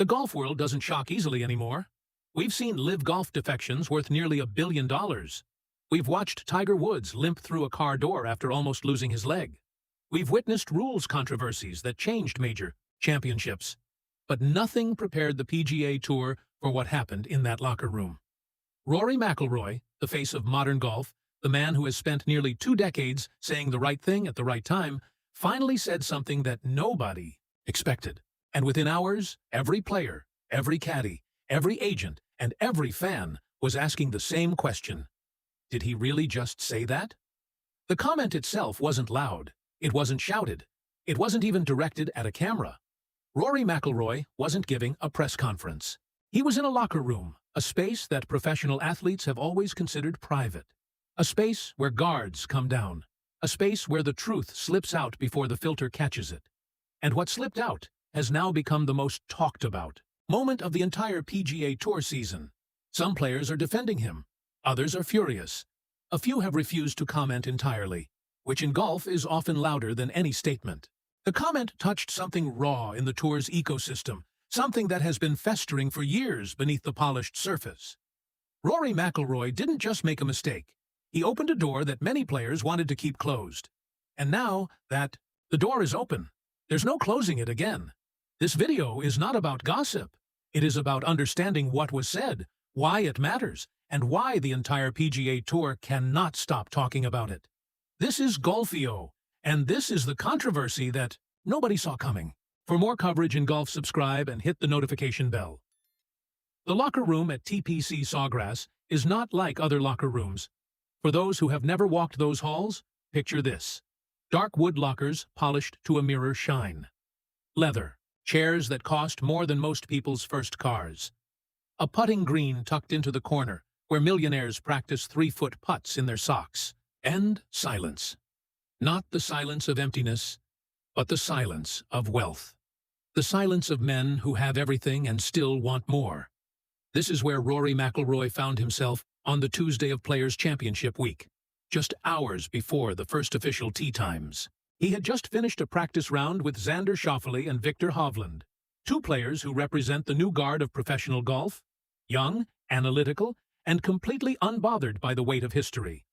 The golf world doesn't shock easily anymore. We've seen live golf defections worth nearly $1 billion. We've watched Tiger Woods limp through a car door after almost losing his leg. We've witnessed rules controversies that changed major championships. But nothing prepared the PGA Tour for what happened in that locker room. Rory McIlroy, the face of modern golf, the man who has spent nearly 2 decades saying the right thing at the right time, finally said something that nobody expected. And within hours, every player, every caddy, every agent, and every fan was asking the same question. Did he really just say that? The comment itself wasn't loud. It wasn't shouted. It wasn't even directed at a camera. Rory McIlroy wasn't giving a press conference. He was in a locker room, a space that professional athletes have always considered private. A space where guards come down. A space where the truth slips out before the filter catches it. And what slipped out has now become the most talked about moment of the entire PGA Tour season. Some players are defending him. Others are furious. A few have refused to comment entirely, which in golf is often louder than any statement. The comment touched something raw in the tour's ecosystem, something that has been festering for years beneath the polished surface. Rory McIlroy didn't just make a mistake. He opened a door that many players wanted to keep closed. And now that the door is open, there's no closing it again. This video is not about gossip. It is about understanding what was said, why it matters, and why the entire PGA Tour cannot stop talking about it. This is Golfio, and this is the controversy that nobody saw coming. For more coverage in golf, subscribe and hit the notification bell. The locker room at TPC Sawgrass is not like other locker rooms. For those who have never walked those halls, picture this. Dark wood lockers polished to a mirror shine. Leather. Chairs that cost more than most people's first cars. A putting green tucked into the corner, where millionaires practice 3-foot putts in their socks. And silence. Not the silence of emptiness, but the silence of wealth. The silence of men who have everything and still want more. This is where Rory McIlroy found himself on the Tuesday of Players' Championship week, just hours before the first official tee times. He had just finished a practice round with Xander Schauffele and Viktor Hovland, 2 players who represent the new guard of professional golf, young, analytical, and completely unbothered by the weight of history.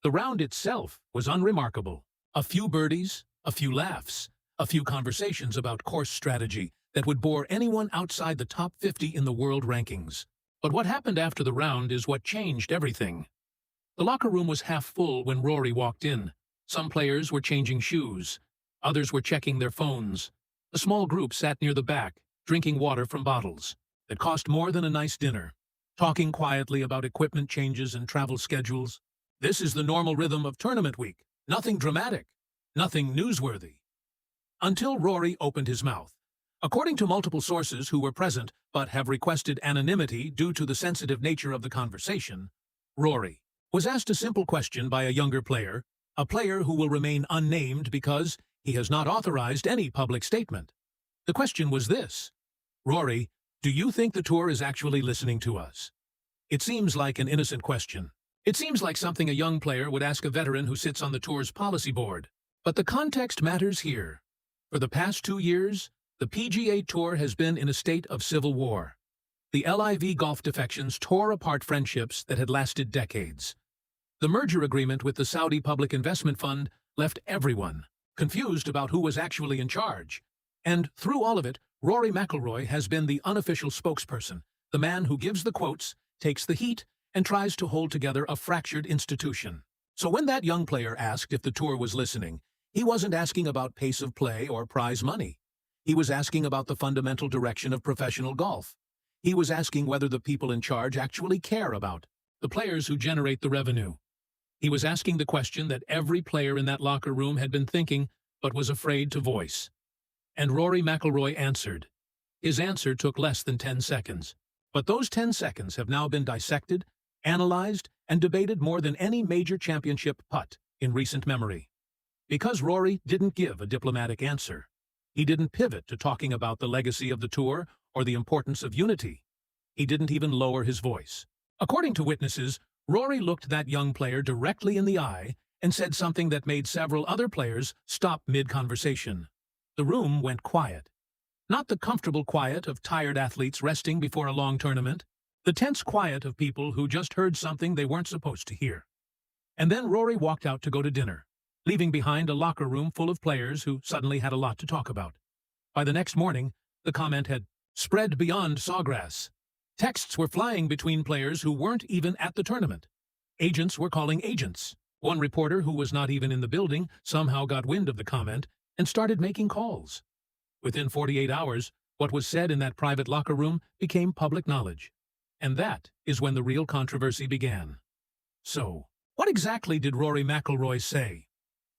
The round itself was unremarkable. A few birdies, a few laughs, a few conversations about course strategy that would bore anyone outside the top 50 in the world rankings. But what happened after the round is what changed everything. The locker room was half full when Rory walked in. Some players were changing shoes. Others were checking their phones. A small group sat near the back, drinking water from bottles that cost more than a nice dinner, talking quietly about equipment changes and travel schedules. This is the normal rhythm of tournament week. Nothing dramatic, nothing newsworthy. Until Rory opened his mouth. According to multiple sources who were present but have requested anonymity due to the sensitive nature of the conversation, Rory was asked a simple question by a younger player, a player who will remain unnamed because he has not authorized any public statement. The question was this: Rory, do you think the tour is actually listening to us? It seems like an innocent question. It seems like something a young player would ask a veteran who sits on the tour's policy board. But the context matters here. For the past 2 years, the PGA Tour has been in a state of civil war. The LIV golf defections tore apart friendships that had lasted decades. The merger agreement with the Saudi Public Investment Fund left everyone confused about who was actually in charge. And through all of it, Rory McIlroy has been the unofficial spokesperson, the man who gives the quotes, takes the heat, and tries to hold together a fractured institution. So when that young player asked if the tour was listening, he wasn't asking about pace of play or prize money. He was asking about the fundamental direction of professional golf. He was asking whether the people in charge actually care about the players who generate the revenue. He was asking the question that every player in that locker room had been thinking but was afraid to voice. And Rory McIlroy answered. His answer took less than 10 seconds. But those 10 seconds have now been dissected, analyzed, and debated more than any major championship putt in recent memory. Because Rory didn't give a diplomatic answer. He didn't pivot to talking about the legacy of the tour or the importance of unity. He didn't even lower his voice. According to witnesses, Rory looked that young player directly in the eye and said something that made several other players stop mid-conversation. The room went quiet. Not the comfortable quiet of tired athletes resting before a long tournament. The tense quiet of people who just heard something they weren't supposed to hear. And then Rory walked out to go to dinner, leaving behind a locker room full of players who suddenly had a lot to talk about. By the next morning, the comment had spread beyond Sawgrass. Texts were flying between players who weren't even at the tournament. Agents were calling agents. One reporter who was not even in the building somehow got wind of the comment and started making calls. Within 48 hours, what was said in that private locker room became public knowledge. And that is when the real controversy began. So, what exactly did Rory McIlroy say?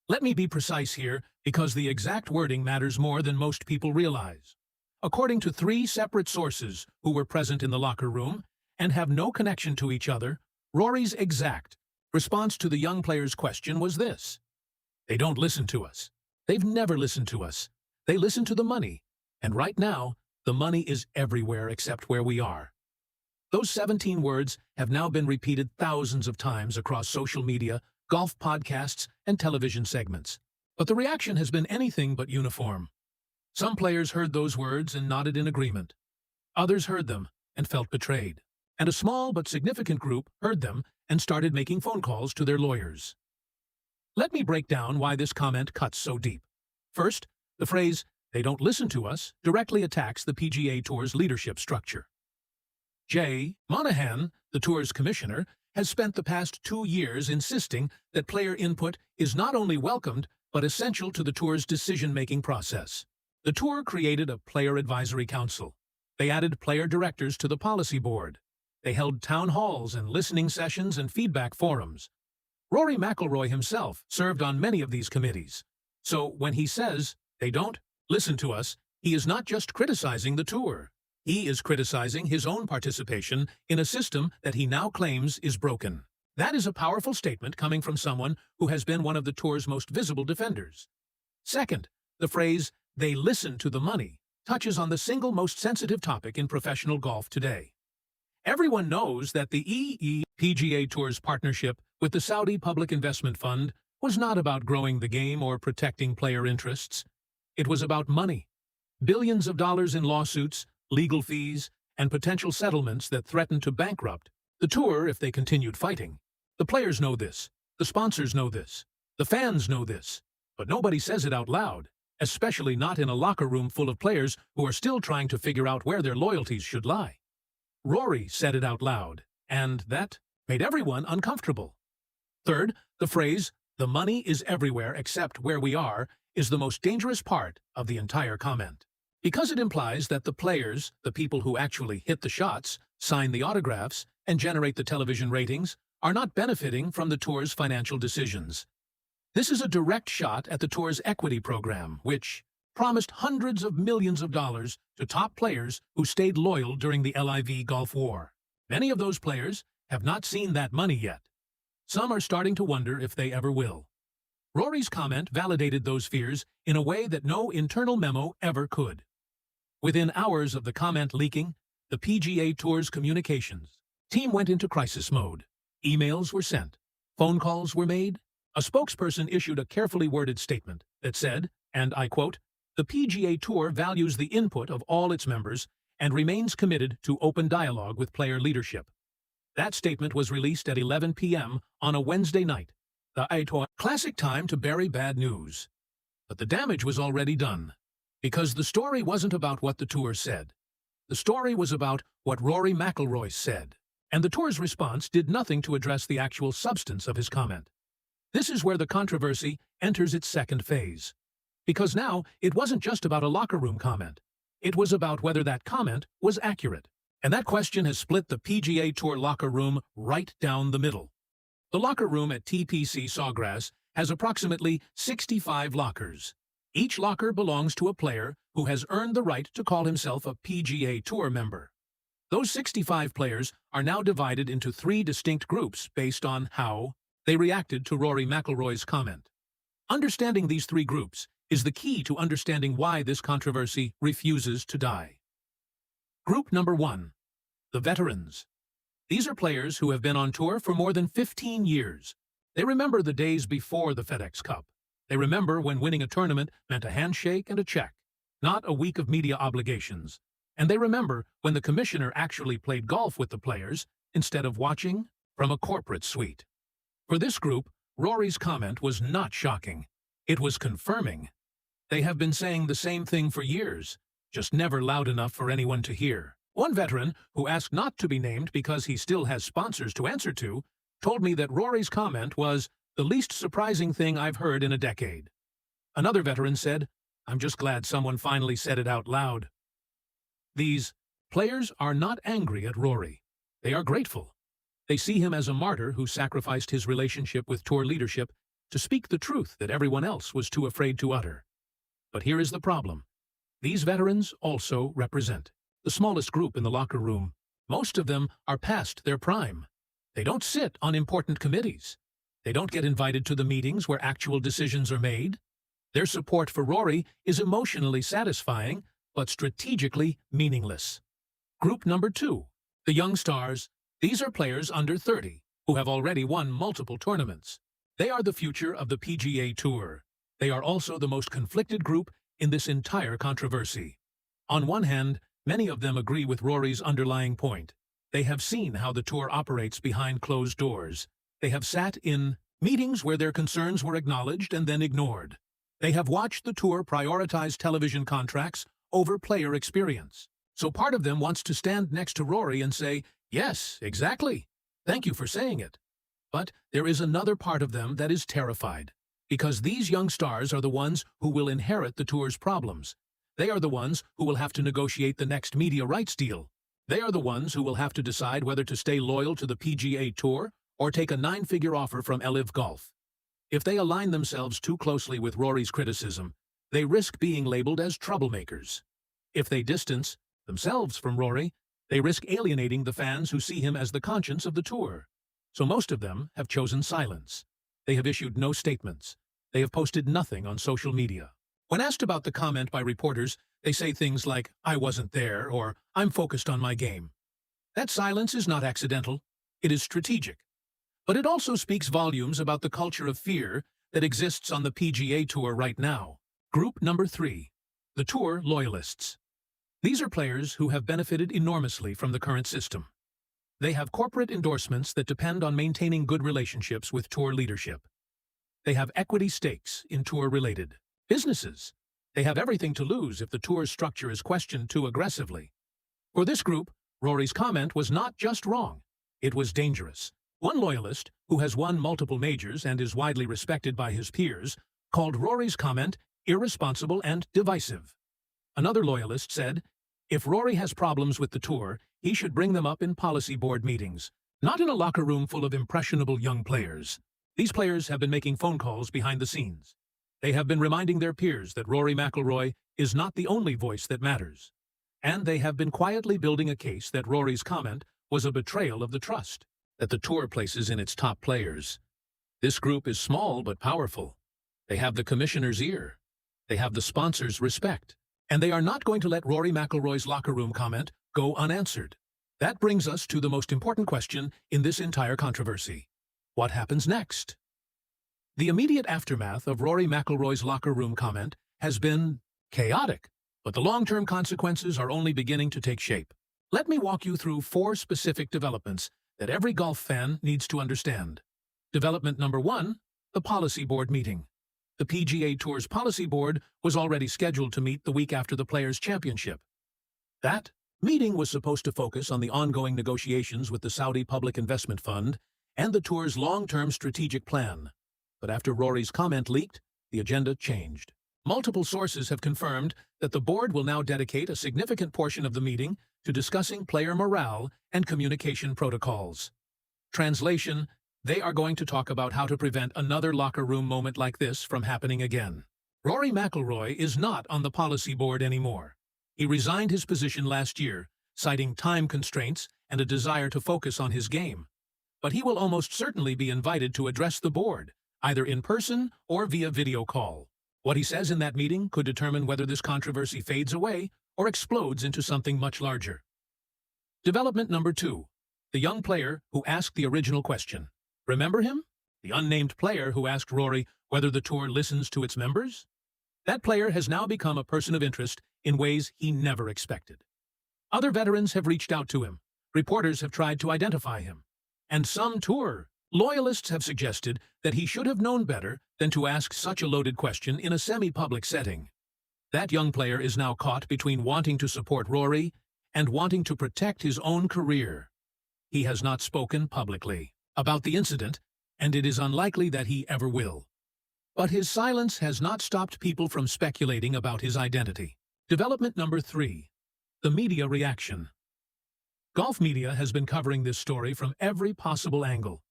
Let me be precise here, because the exact wording matters more than most people realize. According to 3 separate sources who were present in the locker room and have no connection to each other, Rory's exact response to the young player's question was this: "They don't listen to us. They've never listened to us. They listen to the money. And right now, the money is everywhere except where we are." Those 17 words have now been repeated thousands of times across social media, golf podcasts, and television segments. But the reaction has been anything but uniform. Some players heard those words and nodded in agreement. Others heard them and felt betrayed. And a small but significant group heard them and started making phone calls to their lawyers. Let me break down why this comment cuts so deep. First, the phrase, "they don't listen to us," directly attacks the PGA Tour's leadership structure. Jay Monahan, the Tour's commissioner, has spent the past 2 years insisting that player input is not only welcomed, but essential to the Tour's decision-making process. The Tour created a player advisory council. They added player directors to the policy board. They held town halls and listening sessions and feedback forums. Rory McIlroy himself served on many of these committees. So when he says, "they don't listen to us," he is not just criticizing the Tour. He is criticizing his own participation in a system that he now claims is broken. That is a powerful statement coming from someone who has been one of the Tour's most visible defenders. Second, the phrase, "they listen to the money," touches on the single most sensitive topic in professional golf today. Everyone knows that the PGA Tour's partnership with the Saudi Public Investment Fund was not about growing the game or protecting player interests. It was about money. Billions of dollars in lawsuits, legal fees, and potential settlements that threatened to bankrupt the Tour if they continued fighting. The players know this. The sponsors know this. The fans know this. But nobody says it out loud, especially not in a locker room full of players who are still trying to figure out where their loyalties should lie. Rory said it out loud, and that made everyone uncomfortable. Third, the phrase, "the money is everywhere except where we are," is the most dangerous part of the entire comment. Because it implies that the players, the people who actually hit the shots, sign the autographs, and generate the television ratings, are not benefiting from the Tour's financial decisions. This is a direct shot at the Tour's equity program, which promised hundreds of millions of dollars to top players who stayed loyal during the LIV Gulf War. Many of those players have not seen that money yet. Some are starting to wonder if they ever will. Rory's comment validated those fears in a way that no internal memo ever could. Within hours of the comment leaking, the PGA Tour's communications team went into crisis mode. Emails were sent. Phone calls were made. A spokesperson issued a carefully worded statement that said, and I quote, "The PGA Tour values the input of all its members and remains committed to open dialogue with player leadership." That statement was released at 11 p.m. on a Wednesday night, the classic time to bury bad news. But the damage was already done, because the story wasn't about what the Tour said. The story was about what Rory McIlroy said, and the Tour's response did nothing to address the actual substance of his comment. This is where the controversy enters its second phase. Because now, it wasn't just about a locker room comment. It was about whether that comment was accurate. And that question has split the PGA Tour locker room right down the middle. The locker room at TPC Sawgrass has approximately 65 lockers. Each locker belongs to a player who has earned the right to call himself a PGA Tour member. Those 65 players are now divided into 3 distinct groups based on how they reacted to Rory McIlroy's comment. Understanding these 3 groups is the key to understanding why this controversy refuses to die. Group number 1. The veterans. These are players who have been on tour for more than 15 years. They remember the days before the FedEx Cup. They remember when winning a tournament meant a handshake and a check, not a week of media obligations. And they remember when the commissioner actually played golf with the players instead of watching from a corporate suite. For this group, Rory's comment was not shocking. It was confirming. They have been saying the same thing for years, just never loud enough for anyone to hear. One veteran, who asked not to be named because he still has sponsors to answer to, told me that Rory's comment was the least surprising thing I've heard in a decade. Another veteran said, "I'm just glad someone finally said it out loud." These players are not angry at Rory. They are grateful. They see him as a martyr who sacrificed his relationship with tour leadership to speak the truth that everyone else was too afraid to utter. But here is the problem. These veterans also represent the smallest group in the locker room. Most of them are past their prime. They don't sit on important committees. They don't get invited to the meetings where actual decisions are made. Their support for Rory is emotionally satisfying, but strategically meaningless. Group number 2, the young stars. These are players under 30 who have already won multiple tournaments. They are the future of the PGA Tour. They are also the most conflicted group in this entire controversy. On one hand, many of them agree with Rory's underlying point. They have seen how the tour operates behind closed doors. They have sat in meetings where their concerns were acknowledged and then ignored. They have watched the tour prioritize television contracts over player experience. So part of them wants to stand next to Rory and say, "Yes, exactly. Thank you for saying it." But there is another part of them that is terrified, because these young stars are the ones who will inherit the tour's problems. They are the ones who will have to negotiate the next media rights deal. They are the ones who will have to decide whether to stay loyal to the PGA Tour or take a 9-figure offer from LIV Golf. If they align themselves too closely with Rory's criticism, they risk being labeled as troublemakers. If they distance themselves from Rory, they risk alienating the fans who see him as the conscience of the tour. So most of them have chosen silence. They have issued no statements. They have posted nothing on social media. When asked about the comment by reporters, they say things like, "I wasn't there," or "I'm focused on my game." That silence is not accidental. It is strategic. But it also speaks volumes about the culture of fear that exists on the PGA Tour right now. Group number 3, the tour loyalists. These are players who have benefited enormously from the current system. They have corporate endorsements that depend on maintaining good relationships with tour leadership. They have equity stakes in tour-related businesses. They have everything to lose if the tour's structure is questioned too aggressively. For this group, Rory's comment was not just wrong. It was dangerous. One loyalist, who has won multiple majors and is widely respected by his peers, called Rory's comment irresponsible and divisive. Another loyalist said, if Rory has problems with the tour, he should bring them up in policy board meetings, not in a locker room full of impressionable young players. These players have been making phone calls behind the scenes. They have been reminding their peers that Rory McIlroy is not the only voice that matters. And they have been quietly building a case that Rory's comment was a betrayal of the trust that the tour places in its top players. This group is small but powerful. They have the commissioner's ear. They have the sponsor's respect. And they are not going to let Rory McIlroy's locker room comment go unanswered. That brings us to the most important question in this entire controversy. What happens next? The immediate aftermath of Rory McIlroy's locker room comment has been chaotic, but the long-term consequences are only beginning to take shape. Let me walk you through 4 specific developments that every golf fan needs to understand. Development number 1, the policy board meeting. The PGA Tour's policy board was already scheduled to meet the week after the Players' Championship. That meeting was supposed to focus on the ongoing negotiations with the Saudi Public Investment Fund and the Tour's long-term strategic plan. But after Rory's comment leaked, the agenda changed. Multiple sources have confirmed that the board will now dedicate a significant portion of the meeting to discussing player morale and communication protocols. Translation: they are going to talk about how to prevent another locker room moment like this from happening again. Rory McIlroy is not on the policy board anymore. He resigned his position last year, citing time constraints and a desire to focus on his game. But he will almost certainly be invited to address the board, either in person or via video call. What he says in that meeting could determine whether this controversy fades away or explodes into something much larger. Development number 2, the young player who asked the original question. Remember him? The unnamed player who asked Rory whether the tour listens to its members? That player has now become a person of interest in ways he never expected. Other veterans have reached out to him. Reporters have tried to identify him. And some tour loyalists have suggested that he should have known better than to ask such a loaded question in a semi-public setting. That young player is now caught between wanting to support Rory and wanting to protect his own career. He has not spoken publicly about the incident, and it is unlikely that he ever will. But his silence has not stopped people from speculating about his identity. Development number 3. The media reaction. Golf media has been covering this story from every possible angle.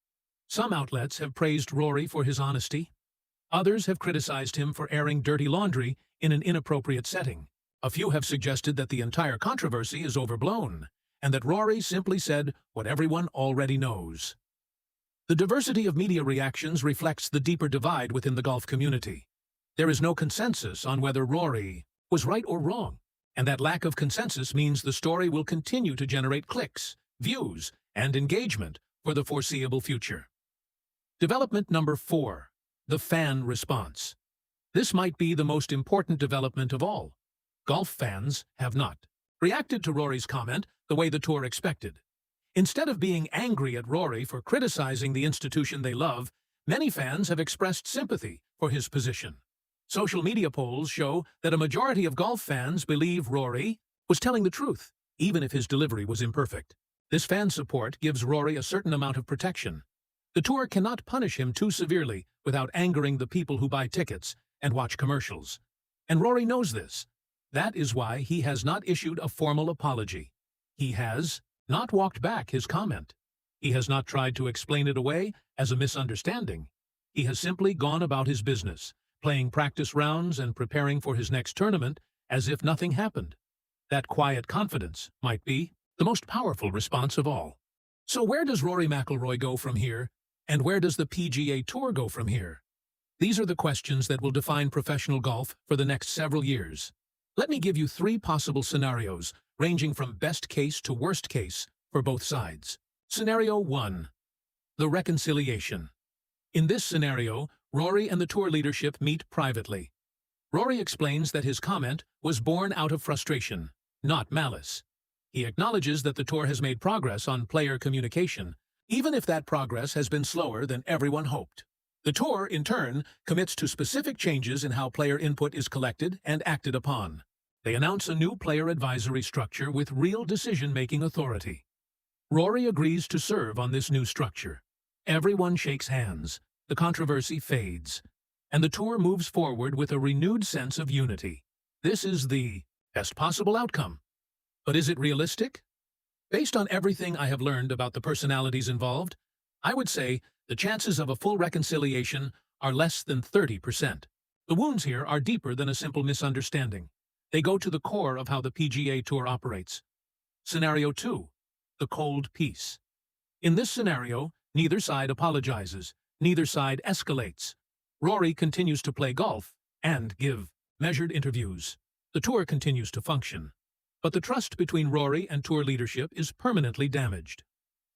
Some outlets have praised Rory for his honesty. Others have criticized him for airing dirty laundry in an inappropriate setting. A few have suggested that the entire controversy is overblown, and that Rory simply said what everyone already knows. The diversity of media reactions reflects the deeper divide within the golf community. There is no consensus on whether Rory was right or wrong, and that lack of consensus means the story will continue to generate clicks, views, and engagement for the foreseeable future. Development number 4. The fan response. This might be the most important development of all. Golf fans have not reacted to Rory's comment the way the tour expected. Instead of being angry at Rory for criticizing the institution they love, many fans have expressed sympathy for his position. Social media polls show that a majority of golf fans believe Rory was telling the truth, even if his delivery was imperfect. This fan support gives Rory a certain amount of protection. The tour cannot punish him too severely without angering the people who buy tickets and watch commercials. And Rory knows this. That is why he has not issued a formal apology. He has not walked back his comment. He has not tried to explain it away as a misunderstanding. He has simply gone about his business, playing practice rounds and preparing for his next tournament as if nothing happened. That quiet confidence might be the most powerful response of all. So where does Rory McIlroy go from here, and where does the PGA Tour go from here? These are the questions that will define professional golf for the next several years. Let me give you 3 possible scenarios, ranging from best case to worst case for both sides. Scenario 1. The reconciliation. In this scenario, Rory and the tour leadership meet privately. Rory explains that his comment was born out of frustration, not malice. He acknowledges that the tour has made progress on player communication, even if that progress has been slower than everyone hoped. The tour, in turn, commits to specific changes in how player input is collected and acted upon. They announce a new player advisory structure with real decision-making authority. Rory agrees to serve on this new structure. Everyone shakes hands, the controversy fades, and the tour moves forward with a renewed sense of unity. This is the best possible outcome. But is it realistic? Based on everything I have learned about the personalities involved, I would say the chances of a full reconciliation are less than 30%. The wounds here are deeper than a simple misunderstanding. They go to the core of how the PGA Tour operates. Scenario 2. The cold peace. In this scenario, neither side apologizes, neither side escalates. Rory continues to play golf and give measured interviews. The tour continues to function. But the trust between Rory and tour leadership is permanently damaged.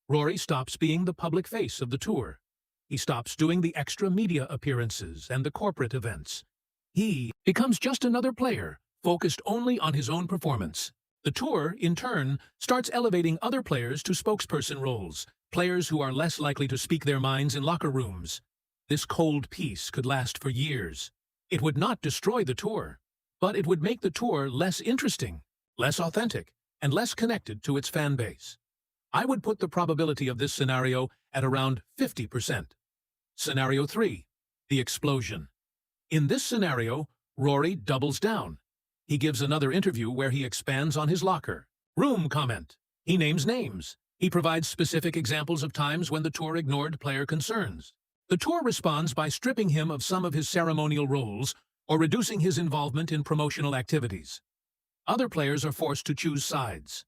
Rory stops being the public face of the tour. He stops doing the extra media appearances and the corporate events. He becomes just another player, focused only on his own performance. The tour, in turn, starts elevating other players to spokesperson roles, players who are less likely to speak their minds in locker rooms. This cold peace could last for years. It would not destroy the tour, but it would make the tour less interesting, less authentic, and less connected to its fan base. I would put the probability of this scenario at around 50%. Scenario 3. The explosion. In this scenario, Rory doubles down. He gives another interview where he expands on his locker room comment. He names names. He provides specific examples of times when the tour ignored player concerns. The tour responds by stripping him of some of his ceremonial roles or reducing his involvement in promotional activities. Other players are forced to choose sides.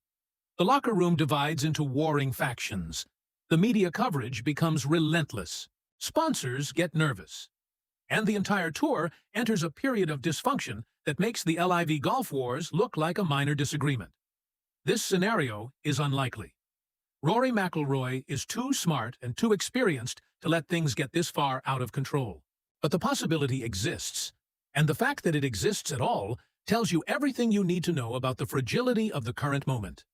The locker room divides into warring factions. The media coverage becomes relentless. Sponsors get nervous. And the entire tour enters a period of dysfunction that makes the LIV Golf Wars look like a minor disagreement. This scenario is unlikely. Rory McIlroy is too smart and too experienced to let things get this far out of control. But the possibility exists. And the fact that it exists at all tells you everything you need to know about the fragility of the current moment.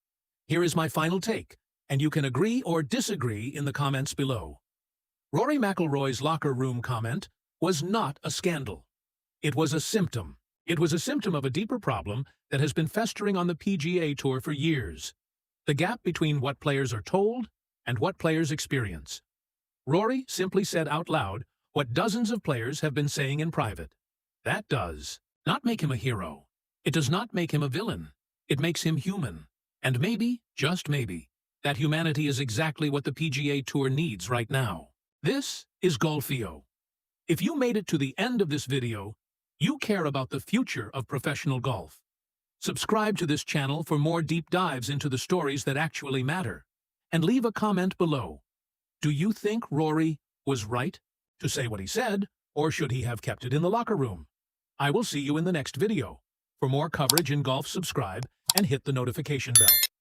Here is my final take, and you can agree or disagree in the comments below. Rory McIlroy's locker room comment was not a scandal. It was a symptom. It was a symptom of a deeper problem that has been festering on the PGA Tour for years. The gap between what players are told and what players experience. Rory simply said out loud what dozens of players have been saying in private. That does not make him a hero. It does not make him a villain. It makes him human. And maybe, just maybe, that humanity is exactly what the PGA Tour needs right now. This is Golfio. If you made it to the end of this video, you care about the future of professional golf. Subscribe to this channel for more deep dives into the stories that actually matter. And leave a comment below. Do you think Rory was right to say what he said, or should he have kept it in the locker room? I will see you in the next video. For more coverage in golf, subscribe and hit the notification bell.